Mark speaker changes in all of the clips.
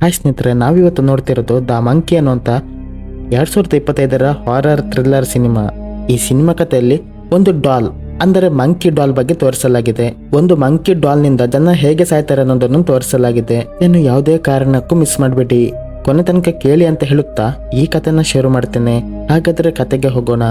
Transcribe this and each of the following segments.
Speaker 1: Hi ಸ್ನೇಹಿತರೆ, ನಾವಿವತ್ತು ನೋಡ್ತಿರೋದು the monkey ಅನ್ನುವಂಥ 2025ರ ಹಾರರ್ ಥ್ರಿಲ್ಲರ್ ಸಿನಿಮಾ. ಈ ಸಿನಿಮಾ ಕಥೆಯಲ್ಲಿ ಒಂದು ಡಾಲ್ ಅಂದರೆ ಮಂಕಿ ಡಾಲ್ ಬಗ್ಗೆ ತೋರಿಸಲಾಗಿದೆ. ಒಂದು ಮಂಕಿ ಡಾಲ್ನಿಂದ ಜನ ಹೇಗೆ ಸಾಯ್ತಾರೆ ಅನ್ನೋದನ್ನು ತೋರಿಸಲಾಗಿದೆ. ಇದನ್ನು ಯಾವುದೇ ಕಾರಣಕ್ಕೂ ಮಿಸ್ ಮಾಡಬೇಡಿ, ಕೊನೆ ತನಕ ಕೇಳಿ ಅಂತ ಹೇಳುತ್ತಾ ಈ ಕಥೆನ ಶುರು ಮಾಡ್ತೇನೆ. ಹಾಗಾದರೆ ಕತೆಗೆ ಹೋಗೋಣ.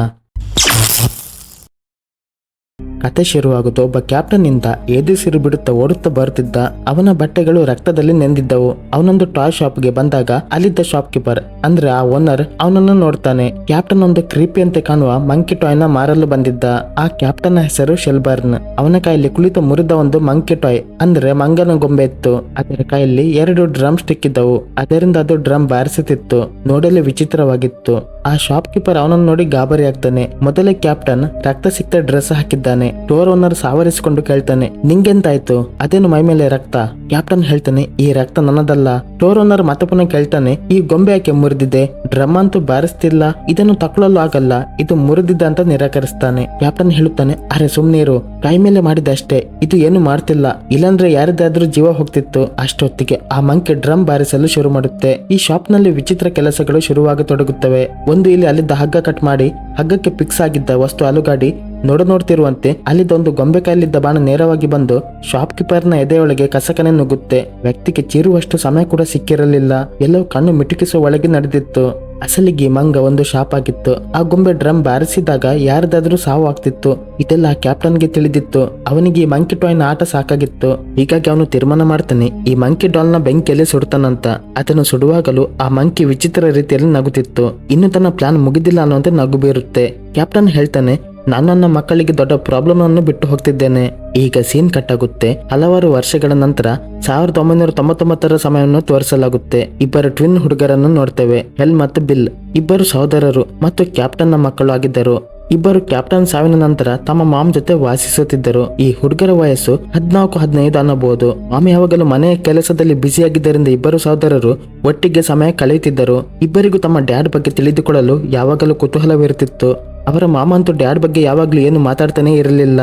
Speaker 1: ಕತೆ ಶುರುವಾಗುತ್ತಾ ಒಬ್ಬ ಕ್ಯಾಪ್ಟನ್ ನಿಂದ ಎದುಸಿರು ಬಿಡುತ್ತಾ ಓಡುತ್ತಾ ಬರುತ್ತಿದ್ದ. ಅವನ ಬಟ್ಟೆಗಳು ರಕ್ತದಲ್ಲಿ ನೆಂದಿದ್ದವು. ಅವನೊಂದು ಟಾಯ್ ಶಾಪ್ಗೆ ಬಂದಾಗ ಅಲ್ಲಿದ್ದ ಶಾಪ್ ಕೀಪರ್ ಅಂದ್ರೆ ಆ ಓನರ್ ಅವನನ್ನು ನೋಡ್ತಾನೆ. ಕ್ಯಾಪ್ಟನ್ ಒಂದು ಕ್ರೀಪಿ ಅಂತ ಕಾಣುವ ಮಂಕಿ ಟಾಯ್ ನ ಮಾರಲು ಬಂದಿದ್ದ. ಆ ಕ್ಯಾಪ್ಟನ್ ಹೆಸರು ಶೆಲ್ಬರ್ನ್. ಅವನ ಕೈಯಲ್ಲಿ ಕುಳಿತು ಮುರಿದ ಒಂದು ಮಂಕಿ ಟಾಯ್ ಅಂದ್ರೆ ಮಂಗನ ಗೊಂಬೆ ಇತ್ತು. ಅದರ ಕೈಯಲ್ಲಿ 2 ಡ್ರಮ್ ಸ್ಟಿಕ್ ಇದ್ದವು. ಅದರಿಂದ ಅದು ಡ್ರಮ್ ಬಾರಿಸುತ್ತಿತ್ತು. ನೋಡಲು ವಿಚಿತ್ರವಾಗಿತ್ತು. ಆ ಶಾಪ್ ಕೀಪರ್ ಅವನನ್ನು ನೋಡಿ ಗಾಬರಿ ಆಗ್ತಾನೆ. ಮೊದಲೇ ಕ್ಯಾಪ್ಟನ್ ರಕ್ತ ಸಿಕ್ತ ಡ್ರೆಸ್ ಹಾಕಿದ್ದಾನೆ. ಸ್ಟೋರ್ ಓನರ್ ಸಾವರಿಸಿಕೊಂಡು ಕೇಳ್ತಾನೆ, ನಿಂಗೆಂತಾಯ್ತು? ಅದೇನು ಮೈ ಮೇಲೆ ರಕ್ತ? ಕ್ಯಾಪ್ಟನ್ ಹೇಳ್ತಾನೆ, ಈ ರಕ್ತ ನನ್ನದಲ್ಲ. ಸ್ಟೋರ್ ಓನರ್ ಮತ್ತೆ ಪುನಃ ಕೇಳ್ತಾನೆ, ಈ ಗೊಂಬೆ ಯಾಕೆ ಮುರಿದಿದೆ? ಡ್ರಮ್ ಅಂತೂ ಬಾರಿಸ್ತಿಲ್ಲ, ಇದನ್ನು ತಕೊಳ್ಳಲು ಆಗಲ್ಲ, ಇದು ಮುರಿದಿದ್ದ ಅಂತ ನಿರಾಕರಿಸ್ತಾನೆ. ಕ್ಯಾಪ್ಟನ್ ಹೇಳುತ್ತಾನೆ, ಅರೆ ಸುಮ್ನೀರು, ಕೈ ಮೇಲೆ ಮಾಡಿದೆ ಅಷ್ಟೇ, ಇದು ಏನು ಮಾಡ್ತಿಲ್ಲ, ಇಲ್ಲಾಂದ್ರೆ ಯಾರಿದಾದ್ರೂ ಜೀವ ಹೋಗ್ತಿತ್ತು. ಅಷ್ಟೊತ್ತಿಗೆ ಆ ಮಂಕಿ ಡ್ರಮ್ ಬಾರಿಸಲು ಶುರು ಮಾಡುತ್ತೆ. ಈ ಶಾಪ್ ನಲ್ಲಿ ವಿಚಿತ್ರ ಕೆಲಸಗಳು ಶುರುವಾಗತೊಡಗುತ್ತವೆ. ಒಂದು ಇಲ್ಲಿ ಅಲ್ಲಿದ್ದ ಹಗ್ಗ ಕಟ್ ಮಾಡಿ ಹಗ್ಗಕ್ಕೆ ಫಿಕ್ಸ್ ಆಗಿದ್ದ ವಸ್ತು ಅಲುಗಾಡಿ ನೋಡುತ್ತಿರುವಂತೆ ಅಲ್ಲಿದ್ದ ಒಂದು ಗೊಂಬೆ ಕೈಲಿದ್ದ ಬಾಣ ನೇರವಾಗಿ ಬಂದು ಶಾಪ್ ಕೀಪರ್ನ ಎದೆಯೊಳಗೆ ಕಸಕನೆ ನುಗ್ಗುತ್ತೆ. ವ್ಯಕ್ತಿಗೆ ಚೀರುವಷ್ಟು ಸಮಯ ಕೂಡ ಸಿಕ್ಕಿರಲಿಲ್ಲ. ಎಲ್ಲವೂ ಕಣ್ಣು ಮಿಟುಕಿಸುವ ಒಳಗೆ ನಡೆದಿತ್ತು. ಅಸಲಿಗೆ ಮಂಗ ಒಂದು ಶಾಪ್ ಆಗಿತ್ತು. ಆ ಗೊಂಬೆ ಡ್ರಮ್ ಬಾರಿಸಿದಾಗ ಯಾರದಾದ್ರೂ ಸಾವು ಆಗ್ತಿತ್ತು. ಇದೆಲ್ಲ ಕ್ಯಾಪ್ಟನ್ಗೆ ತಿಳಿದಿತ್ತು. ಅವನಿಗೆ ಈ ಮಂಕಿ ಟಾಯ್ನ ಆಟ ಸಾಕಾಗಿತ್ತು. ಹೀಗಾಗಿ ಅವನು ತೀರ್ಮಾನ ಮಾಡ್ತಾನೆ, ಈ ಮಂಕಿ ಡಾಲ್ ನ ಬೆಂಕಿಯಲ್ಲಿ ಸುಡ್ತಾನಂತ. ಅದನ್ನು ಸುಡುವಾಗಲೂ ಆ ಮಂಕಿ ವಿಚಿತ್ರ ರೀತಿಯಲ್ಲಿ ನಗುತ್ತಿತ್ತು. ಇನ್ನು ತನ್ನ ಪ್ಲಾನ್ ಮುಗಿದಿಲ್ಲ ಅನ್ನುವಂತೆ ನಗು ಬೀರುತ್ತೆ. ಕ್ಯಾಪ್ಟನ್ ಹೇಳ್ತಾನೆ, ನಾನು ನನ್ನ ಮಕ್ಕಳಿಗೆ ದೊಡ್ಡ ಪ್ರಾಬ್ಲಮ್ ಅನ್ನು ಬಿಟ್ಟು ಹೋಗ್ತಿದ್ದೇನೆ. ಈಗ ಸೀನ್ ಕಟ್ ಆಗುತ್ತೆ. ಹಲವಾರು ವರ್ಷಗಳ ನಂತರ 1999ರ ಸಮಯವನ್ನು ತೋರಿಸಲಾಗುತ್ತೆ. ಇಬ್ಬರು ಟ್ವಿನ್ ಹುಡುಗರನ್ನು ನೋಡ್ತೇವೆ, ಹೆಲ್ ಮತ್ತು ಬಿಲ್. ಇಬ್ಬರು ಸಹೋದರರು ಮತ್ತು ಕ್ಯಾಪ್ಟನ್ ನ ಮಕ್ಕಳು ಆಗಿದ್ದರು. ಇಬ್ಬರು ಕ್ಯಾಪ್ಟನ್ ಸಾವಿನ ನಂತರ ತಮ್ಮ ಮಾಮ್ ಜೊತೆ ವಾಸಿಸುತ್ತಿದ್ದರು. ಈ ಹುಡುಗರ ವಯಸ್ಸು 14-15 ಅನ್ನಬಹುದು. ಮಾಮ್ ಯಾವಾಗಲೂ ಮನೆಯ ಕೆಲಸದಲ್ಲಿ ಬ್ಯುಸಿಯಾಗಿದ್ದರಿಂದ ಇಬ್ಬರು ಸಹೋದರರು ಒಟ್ಟಿಗೆ ಸಮಯ ಕಳೆಯುತ್ತಿದ್ದರು. ಇಬ್ಬರಿಗೂ ತಮ್ಮ ಡ್ಯಾಡ್ ಬಗ್ಗೆ ತಿಳಿದುಕೊಳ್ಳಲು ಯಾವಾಗಲೂ ಕುತೂಹಲವಿರುತ್ತಿತ್ತು. ಅವರ ಮಾಮ ಅಂತೂ ಡ್ಯಾಡ್ ಬಗ್ಗೆ ಯಾವಾಗ್ಲೂ ಏನು ಮಾತಾಡ್ತಾನೆ ಇರಲಿಲ್ಲ.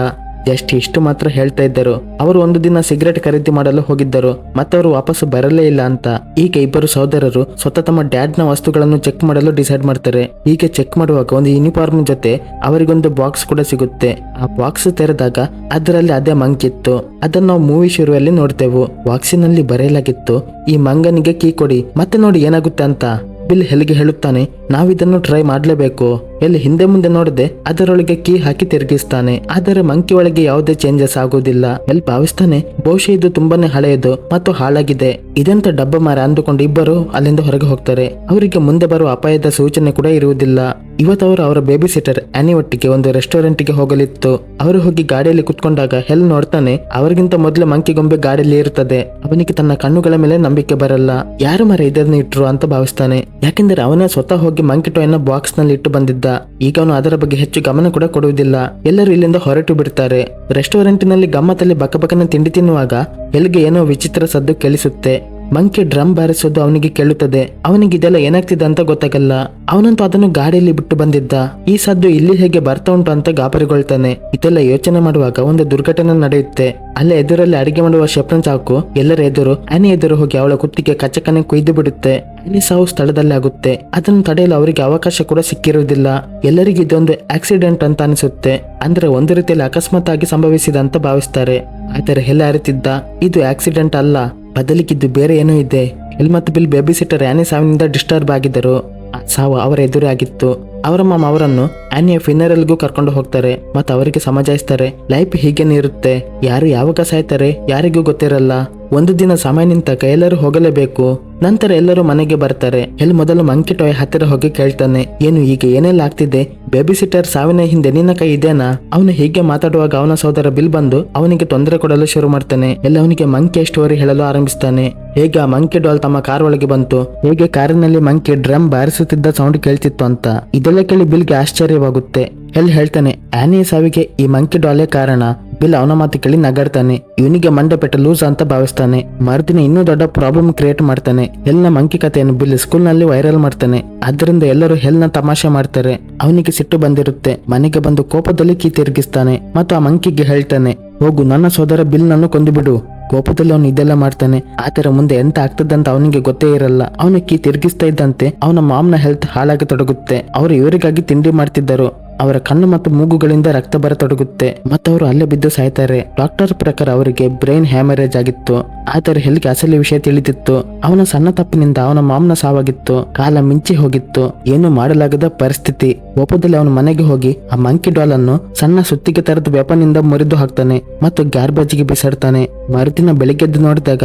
Speaker 1: ಜಸ್ಟ್ ಇಷ್ಟು ಮಾತ್ರ ಹೇಳ್ತಾ ಇದ್ದರು. ಅವರು ಒಂದು ದಿನ ಸಿಗರೆಟ್ ಖರೀದಿ ಮಾಡಲು ಹೋಗಿದ್ದರು ಮತ್ತೆ ಅವರು ವಾಪಸ್ ಬರಲೇ ಇಲ್ಲ ಅಂತ. ಈಗ ಇಬ್ಬರು ಸಹೋದರರು ಸ್ವತಃ ತಮ್ಮ ಡ್ಯಾಡ್ ನ ವಸ್ತುಗಳನ್ನು ಚೆಕ್ ಮಾಡಲು ಡಿಸೈಡ್ ಮಾಡ್ತಾರೆ. ಹೀಗೆ ಚೆಕ್ ಮಾಡುವಾಗ ಒಂದು ಯೂನಿಫಾರ್ಮ್ ಜೊತೆ ಅವರಿಗೊಂದು ಬಾಕ್ಸ್ ಕೂಡ ಸಿಗುತ್ತೆ. ಆ ಬಾಕ್ಸ್ ತೆರೆದಾಗ ಅದರಲ್ಲಿ ಅದೇ ಮಂಕಿತ್ತು. ಅದನ್ನು ನಾವು ಮೂವಿ ಶುರುವಲ್ಲಿ ನೋಡ್ತೇವೆ. ಬಾಕ್ಸಿನಲ್ಲಿ ಬರೆಯಲಾಗಿತ್ತು, ಈ ಮಂಗನಿಗೆ ಕೀ ಕೊಡಿ ಮತ್ತೆ ನೋಡಿ ಏನಾಗುತ್ತೆ ಅಂತ. ಬಿಲ್ ಹೆಲ್ಗೆ ಹೇಳುತ್ತಾನೆ, ನಾವಿದನ್ನು ಟ್ರೈ ಮಾಡ್ಲೇಬೇಕು. ಎಲ್ಲಿ ಹಿಂದೆ ಮುಂದೆ ನೋಡದೆ ಅದರೊಳಗೆ ಕೀ ಹಾಕಿ ತಿರುಗಿಸ್ತಾನೆ. ಆದರೆ ಮಂಕಿ ಒಳಗೆ ಯಾವುದೇ ಚೇಂಜಸ್ ಆಗೋದಿಲ್ಲ. ಎಲ್ ಭಾವಿಸ್ತಾನೆ, ಬಹುಶಃ ಇದು ತುಂಬಾನೇ ಹಳೆಯದು ಮತ್ತು ಹಾಳಾಗಿದೆ. ಇದಂತ ಡಬ್ಬ ಮಾರ ಅಂದುಕೊಂಡು ಇಬ್ಬರು ಅಲ್ಲಿಂದ ಹೊರಗೆ ಹೋಗ್ತಾರೆ. ಅವರಿಗೆ ಮುಂದೆ ಬರುವ ಅಪಾಯದ ಸೂಚನೆ ಕೂಡ ಇರುವುದಿಲ್ಲ. ಇವತ್ತವರು ಅವರ ಬೇಬಿ ಸಿಟರ್ ಆನಿ ಒಟ್ಟಿಗೆ ಒಂದು ರೆಸ್ಟೋರೆಂಟ್ಗೆ ಹೋಗಲಿತ್ತು. ಅವರು ಹೋಗಿ ಗಾಡಿಯಲ್ಲಿ ಕುತ್ಕೊಂಡಾಗ ಹೆಲ್ ನೋಡ್ತಾನೆ, ಅವರಿಗಿಂತ ಮೊದಲು ಮಂಕಿ ಗೊಂಬೆ ಗಾಡಿಯಲ್ಲಿ ಇರುತ್ತದೆ. ಅವನಿಗೆ ತನ್ನ ಕಣ್ಣುಗಳ ಮೇಲೆ ನಂಬಿಕೆ ಬರಲ್ಲ. ಯಾರು ಮರ ಇದನ್ನು ಇಟ್ರು ಅಂತ ಭಾವಿಸ್ತಾನೆ. ಯಾಕೆಂದ್ರೆ ಅವನೇ ಸ್ವತಃ ಹೋಗಿ ಮಂಕಿ ಟಾಯ್ನ ಬಾಕ್ಸ್ ನಲ್ಲಿ ಇಟ್ಟು ಬಂದಿದ್ದ. ಈಗ ಅವನು ಅದರ ಬಗ್ಗೆ ಹೆಚ್ಚು ಗಮನ ಕೂಡ ಕೊಡುವುದಿಲ್ಲ. ಎಲ್ಲರೂ ಇಲ್ಲಿಂದ ಹೊರಟು ಬಿಡ್ತಾರೆ. ರೆಸ್ಟೋರೆಂಟಿನಲ್ಲಿ ಗಮ್ಮತ್ತಲ್ಲಿ ಬಕಬಕನ ತಿಂಡಿ ತಿನ್ನುವಾಗ ಎಲ್ಗೆ ಏನೋ ವಿಚಿತ್ರ ಸದ್ದು ಕೇಳಿಸುತ್ತೆ. ಮಂಕಿ ಡ್ರಮ್ ಬಾರಿಸೋದು ಅವನಿಗೆ ಕೇಳುತ್ತದೆ. ಅವನಿಗೆ ಇದೆಲ್ಲ ಏನಾಗ್ತಿದೆ ಅಂತ ಗೊತ್ತಾಗಲ್ಲ. ಅವನಂತೂ ಅದನ್ನು ಗಾಡಿಯಲ್ಲಿ ಬಿಟ್ಟು ಬಂದಿದ್ದ. ಈ ಸದ್ದು ಇಲ್ಲಿ ಹೇಗೆ ಬರ್ತಾ ಉಂಟು ಅಂತ ಗಾಬರಿಗೊಳ್ತಾನೆ. ಇದೆಲ್ಲ ಯೋಚನೆ ಮಾಡುವಾಗ ಒಂದು ದುರ್ಘಟನೆ ನಡೆಯುತ್ತೆ. ಅಲ್ಲೇ ಎದುರಲ್ಲಿ ಅಡಿಗೆ ಮಾಡುವ ಶೆಫ್ರನ್ ಚಾಕು ಎಲ್ಲರ ಎದುರು ಆನಿ ಎದುರು ಹೋಗಿ ಅವಳ ಕುತ್ತಿಗೆ ಕಚ್ಚಕನೆ ಕೊಯ್ದು ಬಿಡುತ್ತೆ. ಆನಿ ಸಾವು ಸ್ಥಳದಲ್ಲಿ ಆಗುತ್ತೆ. ಅದನ್ನು ತಡೆಯಲು ಅವರಿಗೆ ಅವಕಾಶ ಕೂಡ ಸಿಕ್ಕಿರುವುದಿಲ್ಲ. ಎಲ್ಲರಿಗೂ ಇದೊಂದು ಆಕ್ಸಿಡೆಂಟ್ ಅಂತ ಅನಿಸುತ್ತೆ. ಅಂದ್ರೆ ಒಂದು ರೀತಿಯಲ್ಲಿ ಅಕಸ್ಮಾತ್ ಆಗಿ ಸಂಭವಿಸಿದ ಅಂತ ಭಾವಿಸ್ತಾರೆ. ಆದರೆ ಹೆಲ್ ಅರಿತಿದ್ದ, ಇದು ಆಕ್ಸಿಡೆಂಟ್ ಅಲ್ಲ, ಬದಲಿಗಿದ್ದು ಬೇರೆ ಏನೋ ಇದೆ. ಹೆಲ್ ಮತ್ತು ಬಿಲ್ ಬೇಬಿ ಸಿಟರ್ ಆನಿ ಸಾವಿನಿಂದ ಡಿಸ್ಟರ್ಬ್ ಆಗಿದ್ದರು. ಆ ಸಾವು ಅವರ ಎದುರೇ ಆಗಿತ್ತು. ಅವರ ಮಾಮ ಅವರನ್ನು ಆನಿಯ ಫಿನರಲ್ಗೂ ಕರ್ಕೊಂಡು ಹೋಗ್ತಾರೆ ಮತ್ತು ಅವರಿಗೆ ಸಮಜಾಯಿಸ್ತಾರೆ, ಲೈಫ್ ಹೀಗೇನೆ ಇರುತ್ತೆ, ಯಾರು ಯಾವಾಗ ಸಾಯ್ತಾರೆ ಯಾರಿಗೂ ಗೊತ್ತಿರಲ್ಲ. ಒಂದು ದಿನ ಸಮಯ ನಿಂತಾಗ ಎಲ್ಲರೂ ಹೋಗಲೇಬೇಕು. ನಂತರ ಎಲ್ಲರೂ ಮನೆಗೆ ಬರ್ತಾರೆ. ಎಲ್ ಮೊದಲು ಮಂಕಿ ಟಾಯ್ ಹತ್ತಿರ ಹೋಗಿ ಕೇಳ್ತಾನೆ, ಏನು ಈಗ ಏನೆಲ್ಲ ಆಗ್ತಿದೆ? ಬೇಬಿ ಸಿಟರ್ ಸಾವಿನ ಹಿಂದೆ ನಿನ್ನ ಕೈ ಇದೆನಾ? ಅವನು ಹೀಗೆ ಮಾತಾಡುವಾಗ ಅವನ ಸಹೋದರ ಬಿಲ್ ಬಂದು ಅವನಿಗೆ ತೊಂದರೆ ಕೊಡಲು ಶುರು ಮಾಡ್ತಾನೆ. ಎಲ್ಲ ಅವನಿಗೆ ಮಂಕಿ ಸ್ಟೋರಿ ಹೇಳಲು ಆರಂಭಿಸ್ತಾನೆ. ಹೇಗೆ ಆ ಮಂಕಿ ಡಾಲ್ ತಮ್ಮ ಕಾರ್ ಒಳಗೆ ಬಂತು, ಹೇಗೆ ಕಾರಿನಲ್ಲಿ ಮಂಕಿ ಡ್ರಮ್ ಬಾರಿಸುತ್ತಿದ್ದ ಸೌಂಡ್ ಕೇಳ್ತಿತ್ತು ಅಂತ. ಇದೆಲ್ಲ ಕೇಳಿ ಬಿಲ್ಗೆ ಆಶ್ಚರ್ಯವಾಗುತ್ತೆ. ಎಲ್ ಹೇಳ್ತಾನೆ, ಆನಿ ಸಾವಿಗೆ ಈ ಮಂಕಿ ಡಾಲೇ ಕಾರಣ. ಬಿಲ್ ಅವನ ಮಾತು ಕೇಳಿ ನಗಾಡ್ತಾನೆ. ಇವನಿಗೆ ಮಂಡೆ ಪೆಟ್ಟ ಲೂಸ್ ಅಂತ ಭಾವಿಸ್ತಾನೆ. ಮರುದಿನ ಇನ್ನೂ ದೊಡ್ಡ ಪ್ರಾಬ್ಲಮ್ ಕ್ರಿಯೇಟ್ ಮಾಡ್ತಾನೆ. ಹೆಲ್ನ ಮಂಕಿ ಕಥೆಯನ್ನು ಬಿಲ್ ಸ್ಕೂಲ್ ನಲ್ಲಿ ವೈರಲ್ ಮಾಡ್ತಾನೆ. ಅದರಿಂದ ಎಲ್ಲರೂ ಹೆಲ್ನ ತಮಾಷೆ ಮಾಡ್ತಾರೆ. ಅವನಿಗೆ ಸಿಟ್ಟು ಬಂದಿರುತ್ತೆ. ಮನೆಗೆ ಬಂದು ಕೋಪದಲ್ಲಿ ಕೀ ತಿರುಗಿಸ್ತಾನೆ ಮತ್ತು ಆ ಮಂಕಿಗೆ ಹೇಳ್ತಾನೆ, ಹೋಗು ನನ್ನ ಸೋದರ ಬಿಲ್ ನನ್ನು ಕೊಂದು ಬಿಡು. ಕೋಪದಲ್ಲಿ ಅವನು ಇದೆಲ್ಲ ಮಾಡ್ತಾನೆ. ಆತರ ಮುಂದೆ ಎಂತ ಆಗ್ತದಂತ ಅವನಿಗೆ ಗೊತ್ತೇ ಇರಲ್ಲ. ಅವನ ಕೀ ತಿರುಗಿಸ್ತಾ ಇದ್ದಂತೆ ಅವನ ಮಾಮ್ನ ಹೆಲ್ತ್ ಹಾಳಾಗಿ ತೊಡಗುತ್ತೆ. ಅವರು ಇವರಿಗಾಗಿ ತಿಂಡಿ ಮಾಡ್ತಿದ್ದರು. ಅವರ ಕಣ್ಣು ಮತ್ತು ಮೂಗುಗಳಿಂದ ರಕ್ತ ಬರತೊಡಗುತ್ತೆ ಮತ್ತು ಅವರು ಅಲ್ಲೇ ಬಿದ್ದು ಸಾಯ್ತಾರೆ. ಡಾಕ್ಟರ್ ಪ್ರಕಾರ ಅವರಿಗೆ ಬ್ರೈನ್ ಹ್ಯಾಮರೇಜ್ ಆಗಿತ್ತು. ಆದರೆ ಹೆಲ್ಗೆ ಅಸಲಿ ವಿಷಯ ತಿಳಿದಿತ್ತು. ಅವನ ಸಣ್ಣ ತಪ್ಪಿನಿಂದ ಅವನ ಮಾಮ್ನ ಸಾವಾಗಿತ್ತು. ಕಾಲ ಮಿಂಚಿ ಹೋಗಿತ್ತು. ಏನು ಮಾಡಲಾಗದ ಪರಿಸ್ಥಿತಿ. ಕೋಪದಲ್ಲಿ ಅವನ ಮನೆಗೆ ಹೋಗಿ ಆ ಮಂಕಿ ಡಾಲ್ ಅನ್ನು ಸಣ್ಣ ಸುತ್ತಿಗೆ ತರದ ವೆಪನಿಂದ ಮುರಿದು ಹಾಕ್ತಾನೆ ಮತ್ತು ಗಾರ್ಬೇಜ್ಗೆ ಬಿಸಾಡ್ತಾನೆ. ಮರುದಿನ ಬೆಳಿಗ್ಗೆದ್ದು ನೋಡಿದಾಗ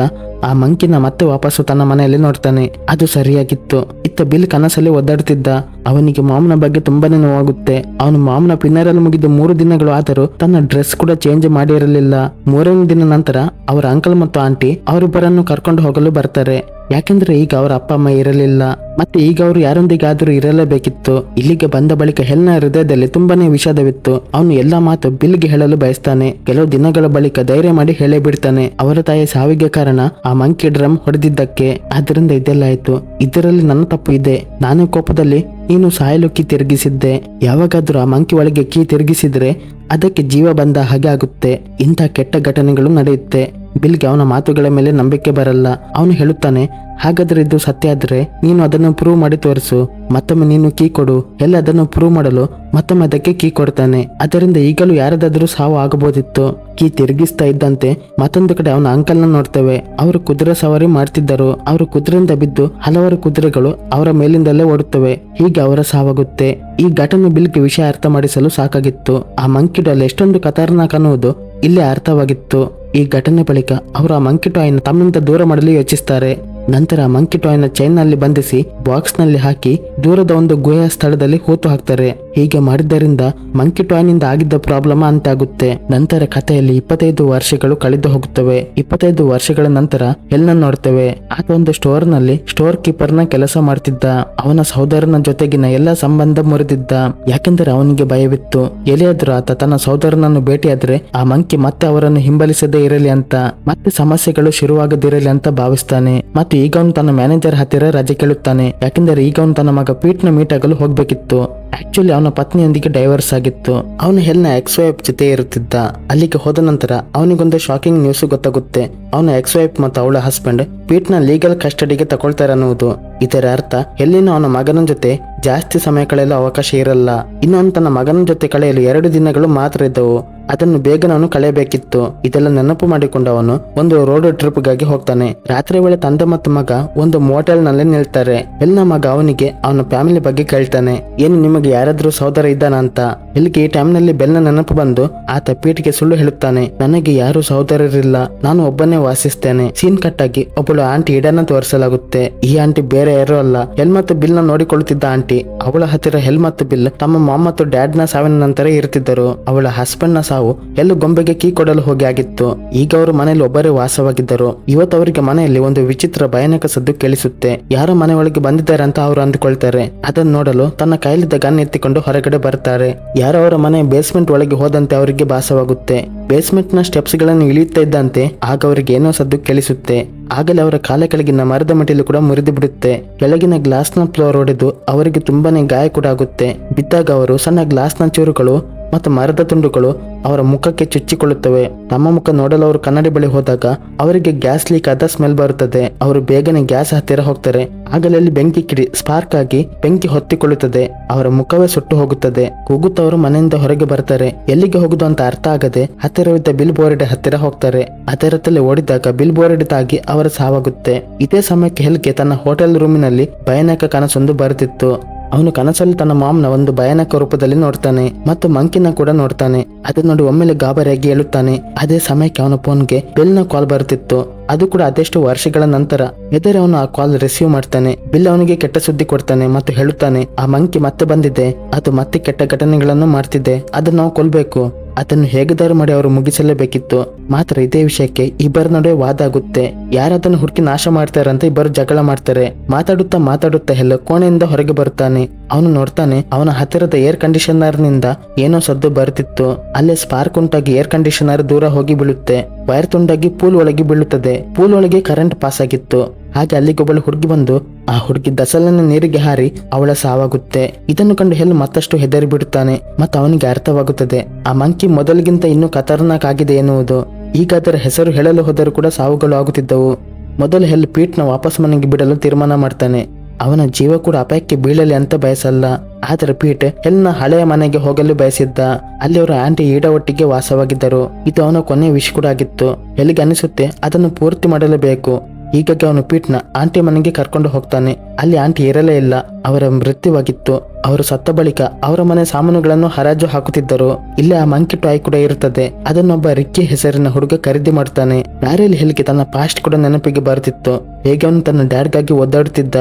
Speaker 1: ಆ ಮಂಕಿನ ಮತ್ತೆ ವಾಪಸ್ಸು ತನ್ನ ಮನೆಯಲ್ಲಿ ನೋಡ್ತಾನೆ. ಅದು ಸರಿಯಾಗಿತ್ತು. ಇತ್ತ ಬಿಲ್ ಕನಸಲ್ಲಿ ಒದ್ದಾಡುತ್ತಿದ್ದ. ಅವನಿಗೆ ಮಾಮ್ನ ಬಗ್ಗೆ ತುಂಬಾನೇ ನೋವಾಗುತ್ತೆ. ಅವನು ಮಾಮ್ನ ಪಿನ್ನರಲ್ ಮುಗಿದು 3 ದಿನಗಳು ಆದರೂ ತನ್ನ ಡ್ರೆಸ್ ಕೂಡ ಚೇಂಜ್ ಮಾಡಿರಲಿಲ್ಲ. 3ನೇ ದಿನ ನಂತರ ಅವರ ಅಂಕಲ್ ಮತ್ತು ಆಂಟಿ ಅವರಿಬ್ಬರನ್ನು ಕರ್ಕೊಂಡು ಹೋಗಲು ಬರ್ತಾರೆ. ಯಾಕೆಂದ್ರೆ ಈಗ ಅವರ ಅಪ್ಪ ಅಮ್ಮ ಇರಲಿಲ್ಲ ಮತ್ತೆ ಈಗ ಅವರು ಯಾರೊಂದಿಗಾದ್ರೂ ಇರಲೇಬೇಕಿತ್ತು. ಇಲ್ಲಿಗೆ ಬಂದ ಬಳಿಕ ಹೆಲ್ನ ಹೃದಯದಲ್ಲಿ ತುಂಬಾನೇ ವಿಷಾದವಿತ್ತು. ಅವನು ಎಲ್ಲಾ ಮಾತು ಬಿಲ್ಗೆ ಹೇಳಲು ಬಯಸ್ತಾನೆ. ಕೆಲವು ದಿನಗಳ ಬಳಿಕ ಧೈರ್ಯ ಮಾಡಿ ಹೇಳೇ ಬಿಡ್ತಾನೆ. ಅವರ ತಾಯಿ ಸಾವಿಗೆ ಕಾರಣ ಆ ಮಂಕಿ ಡ್ರಮ್ ಹೊಡೆದಿದ್ದಕ್ಕೆ. ಆದ್ರಿಂದ ಇದೆಲ್ಲ ಆಯ್ತು. ಇದರಲ್ಲಿ ನನ್ನ ತಪ್ಪು ಇದೆ. ನಾನೇ ಕೋಪದಲ್ಲಿ ನೀನು ಸಾಯಲು ಕೀ ತಿರುಗಿಸಿದ್ದೆ. ಯಾವಾಗಾದ್ರೂ ಆ ಮಂಕಿ ಒಳಗೆ ಕೀ ತಿರುಗಿಸಿದ್ರೆ ಅದಕ್ಕೆ ಜೀವ ಬಂದ ಹಾಗೆ ಆಗುತ್ತೆ. ಇಂಥ ಕೆಟ್ಟ ಘಟನೆಗಳು ನಡೆಯುತ್ತೆ. ಬಿಲ್ಗೆ ಅವನ ಮಾತುಗಳ ಮೇಲೆ ನಂಬಿಕೆ ಬರಲ್ಲ. ಅವನು ಹೇಳುತ್ತಾನೆ, ಹಾಗಾದ್ರೆ ಇದು ಸತ್ಯ ಆದ್ರೆ ನೀನು ಅದನ್ನು ಪ್ರೂವ್ ಮಾಡಿ ತೋರಿಸು. ಮತ್ತೊಮ್ಮೆ ನೀನು ಕೀ ಕೊಡು. ಎಲ್ಲ ಅದನ್ನು ಪ್ರೂವ್ ಮಾಡಲು ಮತ್ತೊಮ್ಮೆ ಅದಕ್ಕೆ ಕೀ ಕೊಡ್ತಾನೆ. ಅದರಿಂದ ಈಗಲೂ ಯಾರದಾದ್ರೂ ಸಾವು ಆಗಬಹುದಿತ್ತು. ಕೀ ತಿರುಗಿಸ್ತಾ ಇದ್ದಂತೆ ಮತ್ತೊಂದು ಕಡೆ ಅವನ ಅಂಕಲ್ನ ನೋಡ್ತೇವೆ. ಅವರು ಕುದುರೆ ಸವಾರಿ ಮಾಡ್ತಿದ್ದರು. ಅವರು ಕುದುರೆಯಿಂದ ಬಿದ್ದು ಹಲವಾರು ಕುದುರೆಗಳು ಅವರ ಮೇಲಿಂದಲೇ ಓಡುತ್ತವೆ. ಹೀಗೆ ಅವರ ಸಾವಾಗುತ್ತೆ. ಈ ಘಟನೆ ಬಿಲ್ಗೆ ವಿಷಯ ಅರ್ಥ ಮಾಡಿಸಲು ಸಾಕಾಗಿತ್ತು. ಆ ಮಂಕಿ ಡಾಲ್ ಎಷ್ಟೊಂದು ಖತರ್ನಾಕ್ ಅನ್ನುವುದು ಇಲ್ಲೇ ಅರ್ಥವಾಗಿತ್ತು. ಈ ಘಟನೆ ಬಳಿಕ ಅವರು ಆ ಮಂಕಿ ಟಾಯ್ನ ತಮ್ಮಿಂದ ದೂರ ಮಾಡಲು ಯೋಚಿಸ್ತಾರೆ. ನಂತರ ಆ ಮಂಕಿ ಟಾಯ್ನ ಚೈನ್ ನಲ್ಲಿ ಬಂಧಿಸಿ ಬಾಕ್ಸ್ ನಲ್ಲಿ ಹಾಕಿ ದೂರದ ಒಂದು ಗುಹೆಯ ಸ್ಥಳದಲ್ಲಿ ಹೂತು ಹಾಕ್ತಾರೆ. ಹೀಗೆ ಮಾಡಿದ್ದರಿಂದ ಮಂಕಿ ಟಾಯ್ ನಿಂದ ಆಗಿದ್ದ ಪ್ರಾಬ್ಲಮ್ ಅಂತಾಗುತ್ತೆ. ನಂತರ ಕಥೆಯಲ್ಲಿ 25 ವರ್ಷಗಳು ಕಳೆದು ಹೋಗುತ್ತವೆ. 25 ವರ್ಷಗಳ ನಂತರ ಹೆಲ್ನ ನೋಡ್ತೇವೆ. ಆತ ಒಂದು ಸ್ಟೋರ್ ನಲ್ಲಿ ಸ್ಟೋರ್ ಕೀಪರ್ ನ ಕೆಲಸ ಮಾಡ್ತಿದ್ದ. ಅವನ ಸಹೋದರನ ಜೊತೆಗಿನ ಎಲ್ಲ ಸಂಬಂಧ ಮುರಿದಿದ್ದ. ಯಾಕೆಂದರೆ ಅವನಿಗೆ ಭಯವಿತ್ತು. ಎಲ್ಲಿಯಾದ್ರೂ ಆತ ತನ್ನ ಸಹೋದರನನ್ನು ಭೇಟಿಯಾದ್ರೆ ಆ ಮಂಕಿ ಮತ್ತೆ ಅವರನ್ನು ಹಿಂಬಲಿಸದೇ ಇರಲಿ ಅಂತ, ಮತ್ತೆ ಸಮಸ್ಯೆಗಳು ಶುರುವಾಗದಿರಲಿ ಅಂತ ಭಾವಿಸ್ತಾನೆ. ಮತ್ತು ಈಗ ಅವನು ತನ್ನ ಮ್ಯಾನೇಜರ್ ಹತ್ತಿರ ರಜೆ ಕೇಳುತ್ತಾನೆ. ಯಾಕೆಂದರೆ ಈಗ ಅವನು ತನ್ನ ಮಗ ಪೀಟ್ ನ ಮೀಟ್ ಆಗಲು ಹೋಗ್ಬೇಕಿತ್ತು. ಆಕ್ಚುಲಿ ಅವನ ಪತ್ನಿಯೊಂದಿಗೆ ಡೈವರ್ಸ್ ಆಗಿತ್ತು. ಅವನು ಹೆಲ್ನ ಎಕ್ಸ್ ವೈಫ್ ಜೊತೆ ಇರುತ್ತಿದ್ದ. ಅಲ್ಲಿಗೆ ಹೋದ ನಂತರ ಅವನಿಗೊಂದು ಶಾಕಿಂಗ್ ನ್ಯೂಸ್ ಗೊತ್ತಾಗುತ್ತೆ. ಅವನ ಎಕ್ಸ್ ವೈಫ್ ಮತ್ತು ಅವಳ ಹಸ್ಬೆಂಡ್ ಪೀಟ್ ನ ಲೀಗಲ್ ಕಸ್ಟಡಿಗೆ ತಗೊಳ್ತಾರೆ ಅನ್ನುವುದು. ಇದರ ಅರ್ಥ ಹೆಲ್ಲಿನ ಅವನ ಮಗನ ಜೊತೆ ಜಾಸ್ತಿ ಸಮಯ ಕಳೆಯಲು ಅವಕಾಶ ಇರಲ್ಲ. ಇನ್ನು ಅವನು ತನ್ನ ಮಗನ ಜೊತೆ ಕಳೆಯಲು 2 ದಿನಗಳು ಮಾತ್ರ ಇದ್ದವು. ಅದನ್ನು ಬೇಗನೆ ಅವನು ಕಳೆಯಬೇಕಿತ್ತು. ಇದೆಲ್ಲ ನೆನಪು ಮಾಡಿಕೊಂಡು ಅವನು ಒಂದು ರೋಡ್ ಟ್ರಿಪ್ ಗಾಗಿ ಹೋಗ್ತಾನೆ. ರಾತ್ರಿ ವೇಳೆ ತಂದೆ ಮತ್ತು ಮಗ ಒಂದು ಮೋಟೆಲ್ ನಲ್ಲಿ ನಿಲ್ತಾರೆ. ಹೆಲ್ನ ಮಗ ಅವನಿಗೆ ಅವನ ಫ್ಯಾಮಿಲಿ ಬಗ್ಗೆ ಕೇಳ್ತಾನೆ, ಏನು ನಿಮಗೆ ಯಾರಾದ್ರೂ ಸಹೋದರ ಇದ್ದಾನ ಅಂತ. ಇಲ್ಲಿಗೆ ಈ ಟೈಮ್ ನಲ್ಲಿ ಬೆಲ್ನ ನೆನಪು ಬಂದು ಆತ ಪೀಟ್ಗೆ ಸುಳ್ಳು ಹೇಳುತ್ತಾನೆ, ನನಗೆ ಯಾರು ಸಹೋದರರಿಲ್ಲ, ನಾನು ಒಬ್ಬನೇ ವಾಸಿಸ್ತೇನೆ. ಸೀನ್ ಕಟ್ ಆಗಿ ಒಬ್ಬಳು ಆಂಟಿ ಇಡನ್ನ ತೋರಿಸಲಾಗುತ್ತೆ. ಈ ಆಂಟಿ ಬೇರೆ ಯಾರು ಅಲ್ಲ, ಹೆಲ್ ಮತ್ತು ಬಿಲ್ ನ ನೋಡಿಕೊಳ್ಳುತ್ತಿದ್ದ ಆಂಟಿ. ಅವಳ ಹತ್ತಿರ ಹೆಲ್ ಮತ್ತು ಬಿಲ್ ತಮ್ಮ ಮಾಮ್ ಮತ್ತು ಡ್ಯಾಡ್ ನ ಸಾವಿನ ನಂತರ ಇರುತ್ತಿದ್ದರು. ಅವಳ ಹಸ್ಬೆಂಡ್ ನ ಸಾವು ಎಲ್ಲೂ ಗೊಂಬೆಗೆ ಕೀ ಕೊಡಲು ಹೋಗಿ ಆಗಿತ್ತು. ಈಗ ಅವರು ಮನೆಯಲ್ಲಿ ಒಬ್ಬರೇ ವಾಸವಾಗಿದ್ದರು. ಇವತ್ತು ಅವರಿಗೆ ಮನೆಯಲ್ಲಿ ಒಂದು ವಿಚಿತ್ರ ಭಯಾನಕ ಸದ್ದು ಕೇಳಿಸುತ್ತೆ. ಯಾರೋ ಮನೆ ಒಳಗೆ ಬಂದಿದ್ದಾರೆ ಅಂತ ಅವರು ಅಂದುಕೊಳ್ತಾರೆ. ಅದನ್ನು ನೋಡಲು ತನ್ನ ಕೈಲಿದ್ದ ಗನ್ ಎತ್ತಿಕೊಂಡು ಹೊರಗಡೆ ಬರ್ತಾರೆ. ಯಾರೋ ಅವರ ಮನೆ ಬೇಸ್ಮೆಂಟ್ ಒಳಗೆ ಹೋದಂತೆ ಅವರಿಗೆ ಭಾಸವಾಗುತ್ತೆ. ಬೇಸ್ಮೆಂಟ್ ನ ಸ್ಟೆಪ್ಸ್ ಗಳನ್ನು ಇಳಿಯುತ್ತಾ ಇದ್ದಂತೆ ಆಗ ಅವರಿಗೆ ಏನೋ ಸದ್ದು ಕೇಳಿಸುತ್ತೆ. ಆಗಲೇ ಅವರ ಕಾಲ ಕೆಳಗಿನ ಮರದ ಮೆಟ್ಟಿಲು ಕೂಡ ಮುರಿದು ಬಿಡುತ್ತೆ. ಕೆಳಗಿನ ಗ್ಲಾಸ್ ನ ಫ್ಲೋರ್ ಹೊಡೆದು ಅವರಿಗೆ ತುಂಬಾನೇ ಗಾಯ ಕೂಡ ಆಗುತ್ತೆ. ಬಿದ್ದಾಗ ಅವರು ಸಣ್ಣ ಗ್ಲಾಸ್ ನ ಚೂರುಗಳು ಮತ್ತು ಮರದ ತುಂಡುಗಳು ಅವರ ಮುಖಕ್ಕೆ ಚುಚ್ಚಿಕೊಳ್ಳುತ್ತವೆ. ತಮ್ಮ ಮುಖ ನೋಡಲು ಅವರು ಕನ್ನಡಿ ಬಳಿ ಹೋದಾಗ ಅವರಿಗೆ ಗ್ಯಾಸ್ ಲೀಕ್ ಆದ ಸ್ಮೆಲ್ ಬರುತ್ತದೆ. ಅವರು ಬೇಗನೆ ಗ್ಯಾಸ್ ಹತ್ತಿರ ಹೋಗ್ತಾರೆ. ಆಗಲೇ ಅಲ್ಲಿ ಬೆಂಕಿ ಕಿಡಿ ಸ್ಪಾರ್ಕ್ ಆಗಿ ಬೆಂಕಿ ಹೊತ್ತಿಕೊಳ್ಳುತ್ತದೆ. ಅವರ ಮುಖವೇ ಸುಟ್ಟು ಹೋಗುತ್ತದೆ. ಕೂಗುತ್ತವರು ಮನೆಯಿಂದ ಹೊರಗೆ ಬರ್ತಾರೆ. ಎಲ್ಲಿಗೆ ಹೋಗುದು ಅಂತ ಅರ್ಥ ಆಗದೆ ಹತ್ತಿರವಿದ್ದ ಬಿಲ್ ಬೋರ್ಡ್ ಹತ್ತಿರ ಹೋಗ್ತಾರೆ. ಅದರತ್ತಲ್ಲಿ ಓಡಿದಾಗ ಬಿಲ್ ಬೋರ್ಡ್ ತಾಗಿ ಅವರ ಸಾವಾಗುತ್ತೆ. ಇದೇ ಸಮಯಕ್ಕೆ ಹೆಲ್ಗೆ ತನ್ನ ಹೋಟೆಲ್ ರೂಮಿನಲ್ಲಿ ಭಯಾನಕ ಕನಸೊಂದು ಬರುತ್ತಿತ್ತು. ಅವನು ಕನಸಲ್ಲಿ ತನ್ನ ಮಾಮ್ನ ಒಂದು ಭಯಾನಕ ರೂಪದಲ್ಲಿ ನೋಡ್ತಾನೆ ಮತ್ತು ಮಂಕಿನ ಕೂಡ ನೋಡ್ತಾನೆ. ಅದನ್ನ ನೋಡಿ ಒಮ್ಮೆಲೆ ಗಾಬರಿಯಾಗಿ ಹೇಳುತ್ತಾನೆ. ಅದೇ ಸಮಯಕ್ಕೆ ಅವನ ಫೋನ್ಗೆ ಬಿಲ್ ನ ಕಾಲ್ ಬರುತ್ತಿತ್ತು. ಅದು ಕೂಡ ಅದೆಷ್ಟು ವರ್ಷಗಳ ನಂತರ. ಎದರೆ ಅವನು ಆ ಕಾಲ್ ರಿಸೀವ್ ಮಾಡ್ತಾನೆ. ಬಿಲ್ ಅವನಿಗೆ ಕೆಟ್ಟ ಸುದ್ದಿ ಕೊಡ್ತಾನೆ ಮತ್ತು ಹೇಳುತ್ತಾನೆ, ಆ ಮಂಕಿ ಮತ್ತೆ ಬಂದಿದೆ. ಅದು ಮತ್ತೆ ಕೆಟ್ಟ ಘಟನೆಗಳನ್ನು ಮಾಡ್ತಿದೆ. ಅದನ್ನ ನಾವು ಕೊಲ್ಬೇಕು. ಅದನ್ನು ಹೇಗಾದರೂ ಮಾಡಿ ಅವರು ಮುಗಿಸಲೇಬೇಕಿತ್ತು. ಮಾತ್ರ ಇದೇ ವಿಷಯಕ್ಕೆ ಇಬ್ಬರ ನಡುವೆ ವಾದ ಆಗುತ್ತೆ. ಯಾರದನ್ನು ಹುಡುಕಿ ನಾಶ ಮಾಡ್ತಾರಂತ ಇಬ್ಬರು ಜಗಳ ಮಾಡ್ತಾರೆ. ಮಾತಾಡುತ್ತಾ ಹೆಲ್ಲ ಕೋಣೆಯಿಂದ ಹೊರಗೆ ಬರುತ್ತಾನೆ. ಅವನು ನೋಡ್ತಾನೆ ಅವನ ಹತ್ತಿರದ ಏರ್ ಕಂಡೀಷನರ್ ನಿಂದ ಏನೋ ಸದ್ದು ಬರುತ್ತಿತ್ತು. ಅಲ್ಲೇ ಸ್ಪಾರ್ಕ್ ಉಂಟಾಗಿ ಏರ್ ಕಂಡೀಷನರ್ ದೂರ ಹೋಗಿ ಬೀಳುತ್ತೆ. ವೈರ್ ತುಂಡಾಗಿ ಪೂಲ್ ಒಳಗೆ ಬೀಳುತ್ತದೆ. ಪೂಲ್ ಒಳಗೆ ಕರೆಂಟ್ ಪಾಸ್ ಆಗಿತ್ತು. ಹಾಗೆ ಅಲ್ಲಿಗೊಬ್ಬಳು ಹುಡುಗಿ ಬಂದು ಆ ಹುಡುಗಿ ದಸಲನ್ನ ನೀರಿಗೆ ಹಾರಿ ಅವಳ ಸಾವಾಗುತ್ತೆ. ಇದನ್ನು ಕಂಡು ಹೆಲ್ ಮತ್ತಷ್ಟು ಹೆದರಿ ಬಿಡುತ್ತಾನೆ ಮತ್ತು ಅವನಿಗೆ ಅರ್ಥವಾಗುತ್ತದೆ ಆ ಮಂಕಿ ಮೊದಲಿಗಿಂತ ಇನ್ನೂ ಖತರ್ನಾಕ್ ಆಗಿದೆ ಎನ್ನುವುದು. ಈಗ ಅದರ ಹೆಸರು ಹೇಳಲು ಹೋದರೂ ಕೂಡ ಸಾವುಗಳು ಆಗುತ್ತಿದ್ದವು. ಮೊದಲು ಹೆಲ್ ಪೀಟ್ನ ವಾಪಸ್ ಮನೆಗೆ ಬಿಡಲು ತೀರ್ಮಾನ ಮಾಡ್ತಾನೆ. ಅವನ ಜೀವ ಕೂಡ ಅಪಾಯಕ್ಕೆ ಬೀಳಲಿ ಅಂತ ಬಯಸಲ್ಲ. ಆದರೆ ಪೀಟ್ ಹೆಲ್ನ ಹಳೆಯ ಮನೆಗೆ ಹೋಗಲು ಬಯಸಿದ್ದ. ಅಲ್ಲಿ ಅವರ ಆಂಟಿ ಈಡಾ ಒಟ್ಟಿಗೆ ವಾಸವಾಗಿದ್ದರು. ಇದು ಅವನ ಕೊನೆಯ ವಿಶ್ ಕೂಡ ಆಗಿತ್ತು. ಹೆಲ್ಗೆ ಅನಿಸುತ್ತೆ ಅದನ್ನು ಪೂರ್ತಿ ಮಾಡಲೇಬೇಕು. ಹೀಗಾಗಿ ಅವನು ಪೀಟ್ನ ಆಂಟಿ ಮನೆಗೆ ಕರ್ಕೊಂಡು ಹೋಗ್ತಾನೆ. ಅಲ್ಲಿ ಆಂಟಿ ಇರಲೇ ಇಲ್ಲ, ಅವರ ಮೃತ್ಯುವಾಗಿತ್ತು. ಅವರು ಸತ್ತ ಬಳಿಕ ಅವರ ಮನೆ ಸಾಮಾನುಗಳನ್ನು ಹರಾಜು ಹಾಕುತ್ತಿದ್ದರು. ಇಲ್ಲಿ ಆ ಮಂಕಿ ಟಾಯ್ ಕೂಡ ಇರುತ್ತದೆ. ಅದನ್ನೊಬ್ಬ ರಿಕ್ಕಿ ಹೆಸರಿನ ಹುಡುಗ ಖರೀದಿ ಮಾಡ್ತಾನೆ. ದಾರಿಯಲ್ಲಿ ಹೆಲ್ಗೆ ತನ್ನ ಪಾಸ್ಟ್ ಕೂಡ ನೆನಪಿಗೆ ಬರ್ತಿತ್ತು. ಹೇಗೆ ಅವನು ತನ್ನ ಡ್ಯಾಡ್ಗಾಗಿ ಒದ್ದಾಡುತ್ತಿದ್ದ,